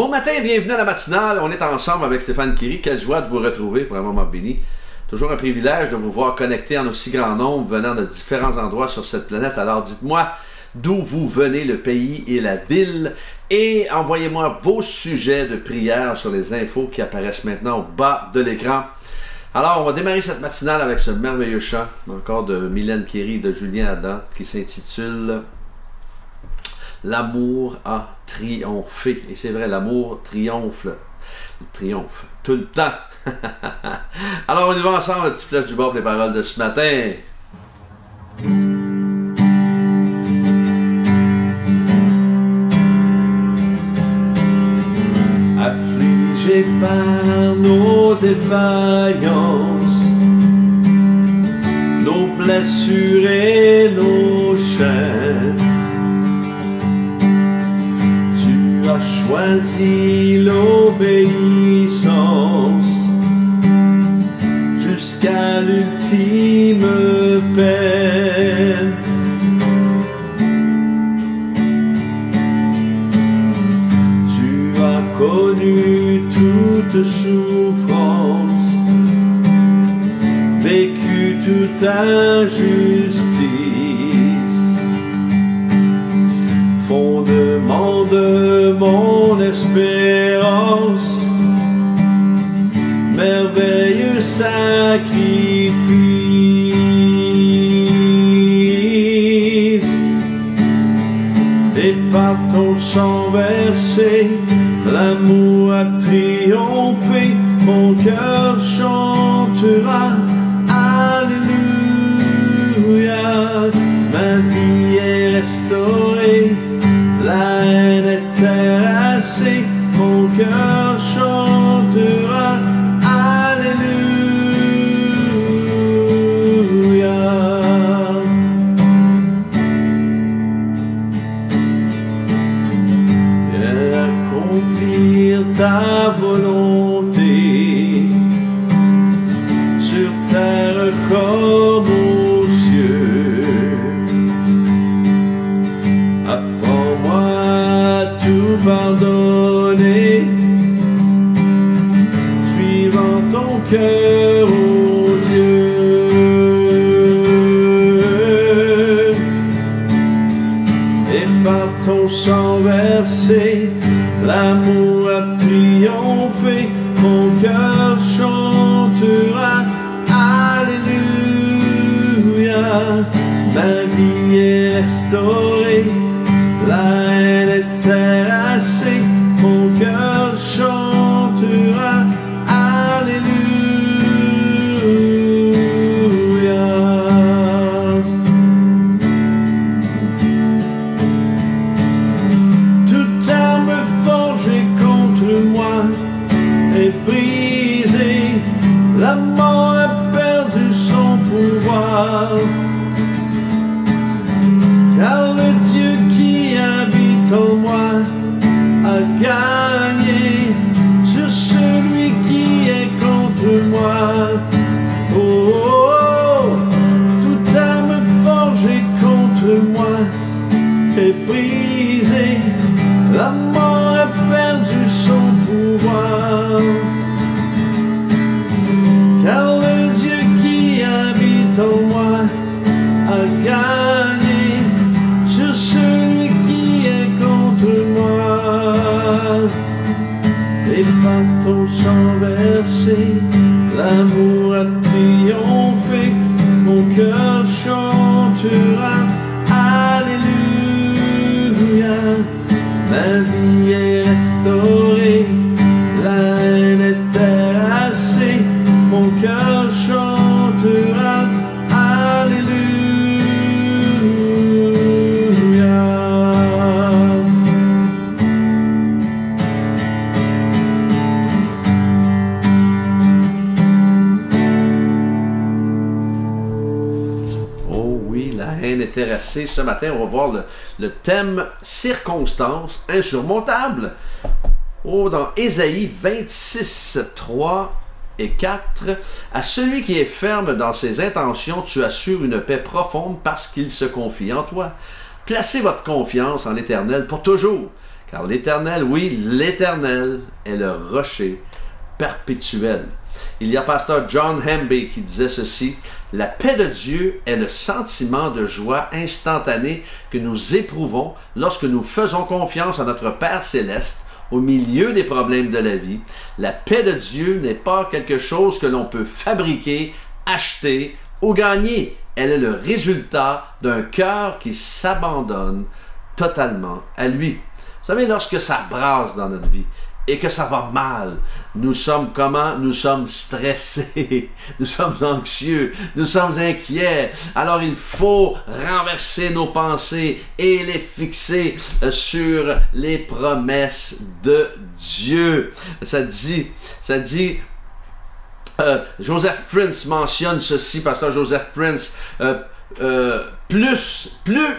Bon matin, bienvenue à la matinale. On est ensemble avec Stéphane Kiry. Quelle joie de vous retrouver pour un moment béni. Toujours un privilège de vous voir connectés en aussi grand nombre venant de différents endroits sur cette planète. Alors dites-moi d'où vous venez, le pays et la ville. Et envoyez-moi vos sujets de prière sur les infos qui apparaissent maintenant au bas de l'écran. Alors, on va démarrer cette matinale avec ce merveilleux chant, encore de Mylène Kiry, de Julien Adam, qui s'intitule « L'amour a triomphé ». Et c'est vrai, l'amour triomphe tout le temps. Alors, on y va ensemble, le petit flèche du bord pour les paroles de ce matin. Affligés par nos défaillances, nos blessures et nos chaînes, tu as choisi l'obéissance jusqu'à l'ultime peine. Tu as connu toute souffrance, vécu toute injustice, fondement de mon espérance, merveilleux sacrifice. Et par ton sang versé, l'amour a triomphé, mon cœur chantera Alléluia. Ma vie est restaurée, la haine est terrassée, mon cœur chantera Alléluia. Viens accomplir ta volonté sur terre comme aux cieux. Apprends-moi à tout pardonner, suivant ton cœur, ô Dieu. Et par ton sang versé, l'amour a triomphé, mon cœur chantera Alléluia. Ma vie est restaurée, la haine est terrassée, mon cœur chantera Alléluia. Toute arme forgée contre moi est brisée, la mort a perdu son pouvoir, car le Dieu qui habite en moi a gagné sur celui qui est contre moi. Oh, oh, oh. Toute arme forgée contre moi est brisée, la mort a perdu son pouvoir, car le Dieu qui habite en moi a gagné sur celui qui est contre moi. Et par ton sang versé, l'amour a triomphé, mon cœur chantera Alléluia. Ma vie est restaurée, la haine est terrassée, mon cœur chantera Alléluia. Oh oui, la haine est terrassée. Ce matin, on va voir le thème circonstances insurmontables. Oh, dans Ésaïe 26, 3 et 4, « À celui qui est ferme dans ses intentions, tu assures une paix profonde parce qu'il se confie en toi. Placez votre confiance en l'Éternel pour toujours, Car l'Éternel, oui, l'Éternel est le rocher perpétuel. Il y a pasteur John Hamby qui disait ceci: la paix de Dieu est le sentiment de joie instantané que nous éprouvons lorsque nous faisons confiance à notre Père céleste au milieu des problèmes de la vie. La paix de Dieu n'est pas quelque chose que l'on peut fabriquer, acheter ou gagner. Elle est le résultat d'un cœur qui s'abandonne totalement à lui. Vous savez, lorsque ça brasse dans notre vie et que ça va mal, nous sommes comment? Nous sommes stressés, nous sommes anxieux, nous sommes inquiets. Alors il faut renverser nos pensées et les fixer sur les promesses de Dieu. Ça dit Joseph Prince mentionne ceci, pasteur Joseph Prince, plus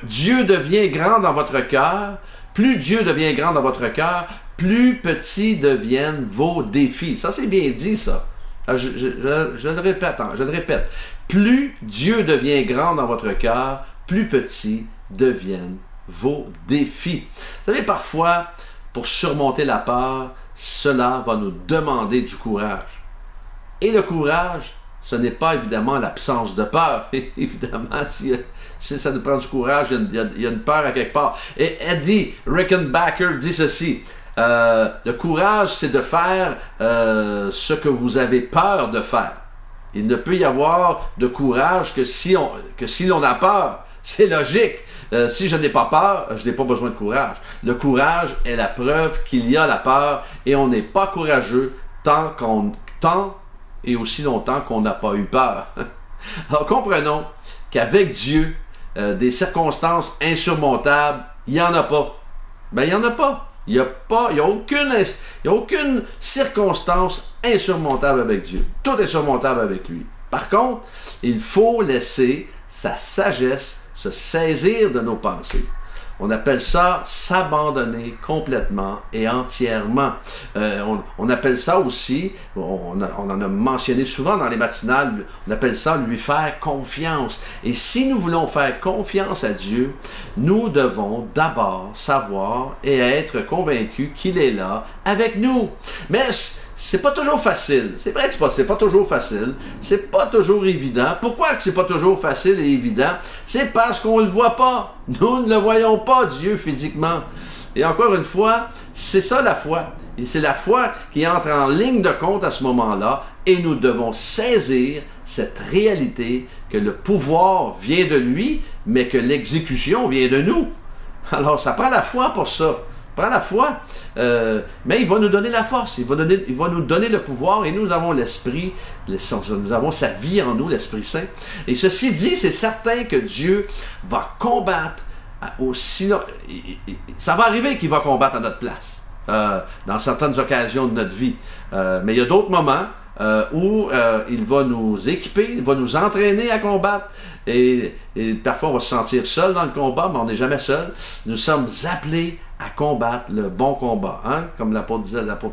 Dieu devient grand dans votre cœur, plus Dieu devient grand dans votre cœur, plus petits deviennent vos défis. Ça, c'est bien dit, ça. Je le répète. Plus Dieu devient grand dans votre cœur, plus petits deviennent vos défis. Vous savez, parfois, pour surmonter la peur, cela va nous demander du courage. Et le courage, ce n'est pas évidemment l'absence de peur. Évidemment, si ça nous prend du courage, il y a une peur à quelque part. Et Eddie Rickenbacker dit ceci: le courage, c'est de faire ce que vous avez peur de faire. Il ne peut y avoir de courage que si l'on a peur. C'est logique. Si je n'ai pas peur, je n'ai pas besoin de courage. Le courage est la preuve qu'il y a la peur et on n'est pas courageux tant et aussi longtemps qu'on n'a pas eu peur. Alors comprenons qu'avec Dieu, des circonstances insurmontables, il n'y en a pas. Ben, il n'y en a pas. Il n'y a aucune circonstance insurmontable avec Dieu. Tout est surmontable avec lui. Par contre, il faut laisser sa sagesse se saisir de nos pensées. On appelle ça s'abandonner complètement et entièrement. On appelle ça aussi, on en a mentionné souvent dans les matinales, on appelle ça lui faire confiance. Et si nous voulons faire confiance à Dieu, nous devons d'abord savoir et être convaincus qu'il est là avec nous. Mais c'est pas toujours facile. C'est vrai que c'est pas toujours facile. C'est pas toujours évident. Pourquoi que c'est pas toujours facile et évident? C'est parce qu'on ne le voit pas. Nous ne le voyons pas, Dieu, physiquement. Et encore une fois, c'est ça la foi. Et c'est la foi qui entre en ligne de compte à ce moment-là. Et nous devons saisir cette réalité que le pouvoir vient de lui, mais que l'exécution vient de nous. Alors, ça prend la foi pour ça. Prends la foi, mais il va nous donner la force, il va nous donner le pouvoir et nous avons l'Esprit, nous avons sa vie en nous, l'Esprit Saint. Et ceci dit, c'est certain que Dieu va combattre aussi, ça va arriver qu'il va combattre à notre place, dans certaines occasions de notre vie. Mais il y a d'autres moments où il va nous équiper, il va nous entraîner à combattre. Et parfois on va se sentir seul dans le combat, mais on n'est jamais seul. Nous sommes appelés à combattre le bon combat. Hein? Comme l'apôtre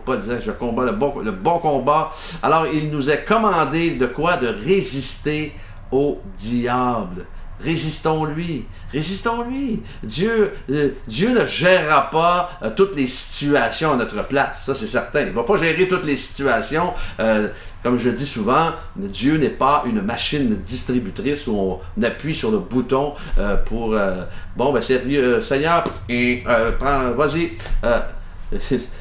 Paul disait, je combats le bon combat. Alors il nous est commandé de quoi? De résister au diable. Résistons-lui. Résistons-lui. Dieu ne gérera pas toutes les situations à notre place. Ça, c'est certain. Il ne va pas gérer toutes les situations. Comme je dis souvent, Dieu n'est pas une machine distributrice où on appuie sur le bouton pour... bon, ben sérieux, Seigneur, vas-y.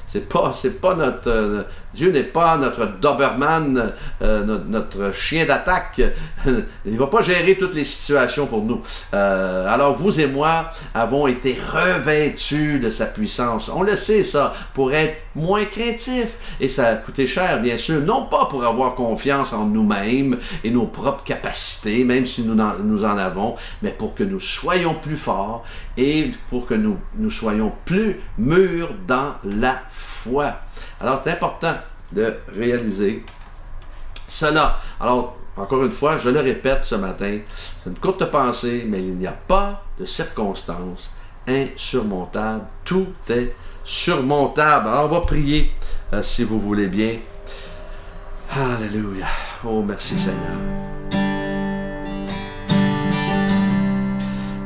C'est pas notre... Dieu n'est pas notre Doberman, notre chien d'attaque. Il ne va pas gérer toutes les situations pour nous. Alors vous et moi avons été revêtus de sa puissance. On le sait ça, pour être moins craintifs. Et ça a coûté cher, bien sûr, non pas pour avoir confiance en nous-mêmes et nos propres capacités, même si nous en avons, mais pour que nous soyons plus forts et pour que nous soyons plus mûrs dans la foi. Alors, c'est important de réaliser cela. Alors, encore une fois, je le répète ce matin, c'est une courte pensée, mais il n'y a pas de circonstances insurmontables. Tout est surmontable. Alors, on va prier, si vous voulez bien. Alléluia. Oh, merci Seigneur.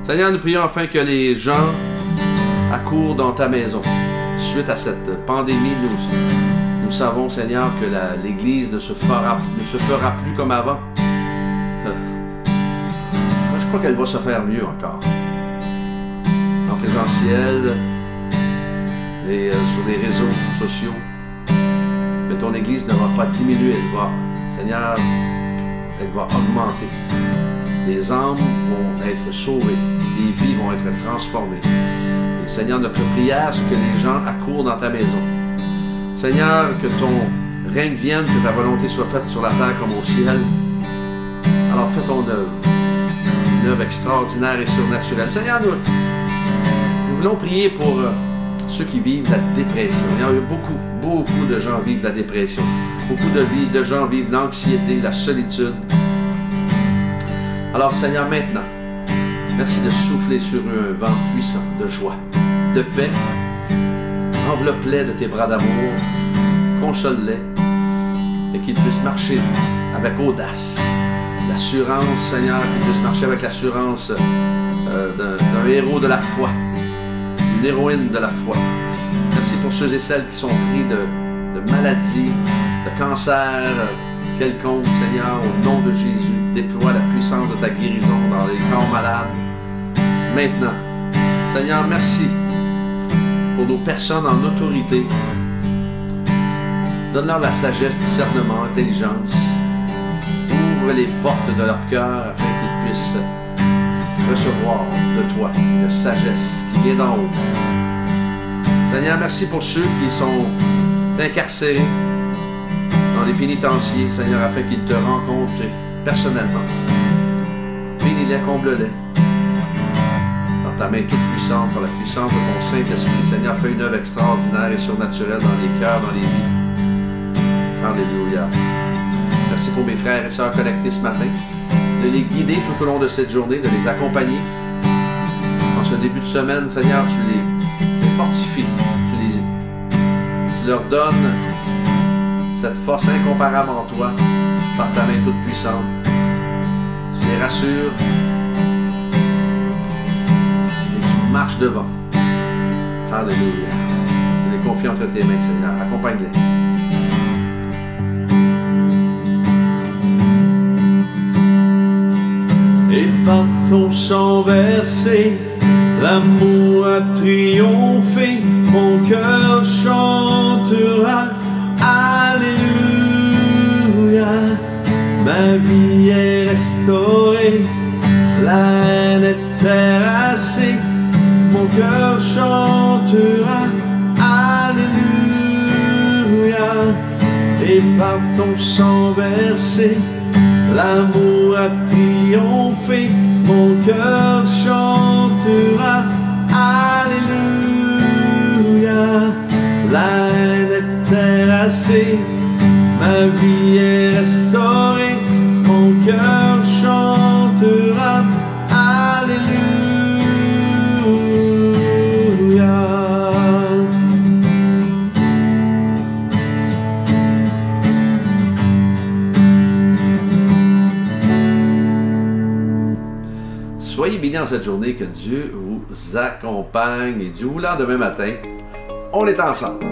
Seigneur, nous prions afin que les gens accourent dans ta maison. suite à cette pandémie, nous savons, Seigneur, que l'Église ne se fera plus comme avant. Moi, je crois qu'elle va se faire mieux encore. En présentiel et sur les réseaux sociaux. Mais ton Église ne va pas diminuer, elle va, Seigneur, elle va augmenter. Les âmes vont être sauvées, les vies vont être transformées. Et Seigneur, notre prière, c'est que les gens accourent dans ta maison. Seigneur, que ton règne vienne, que ta volonté soit faite sur la terre comme au ciel. Alors fais ton œuvre, une œuvre extraordinaire et surnaturelle. Seigneur, nous voulons prier pour ceux qui vivent la dépression. Il y a beaucoup de gens vivent la dépression. Beaucoup de gens vivent l'anxiété, la solitude. Alors Seigneur, maintenant, merci de souffler sur eux un vent puissant de joie, de paix. Enveloppe-les de tes bras d'amour, console-les et qu'ils puissent marcher avec audace. L'assurance, Seigneur, qu'ils puissent marcher avec l'assurance d'un héros de la foi, d'une héroïne de la foi. Merci pour ceux et celles qui sont pris de maladies, de cancer quelconque, Seigneur, au nom de Jésus. Déploie la puissance de ta guérison dans les corps malades. Maintenant, Seigneur, merci pour nos personnes en autorité. Donne-leur la sagesse, discernement, intelligence. Ouvre les portes de leur cœur afin qu'ils puissent recevoir de toi la sagesse qui vient d'en haut. Seigneur, merci pour ceux qui sont incarcérés dans les pénitenciers, Seigneur, afin qu'ils te rencontrent personnellement. Bénis-les, comble-les. Dans ta main toute puissante, par la puissance de ton Saint-Esprit, Seigneur, fais une œuvre extraordinaire et surnaturelle dans les cœurs, dans les vies. Alléluia. Merci pour mes frères et sœurs connectés ce matin, de les guider tout au long de cette journée, de les accompagner. En ce début de semaine, Seigneur, tu les fortifies, tu leur donnes cette force incomparable en toi, par ta main toute puissante. Tu les rassures et tu marches devant. Alléluia. Je les confie entre tes mains, Seigneur. Accompagne-les. Et par ton sang versé, l'amour a triomphé, mon cœur chantera. Alléluia, ma vie est restaurée, la haine est terrassée, mon cœur chantera. Alléluia, et par ton sang versé, l'amour a triomphé, mon cœur chantera. Alléluia, la haine est terrassée, ma vie est restaurée, mon cœur chantera. Alléluia. Soyez bénis en cette journée, que Dieu vous accompagne et du lendemain matin, on est ensemble.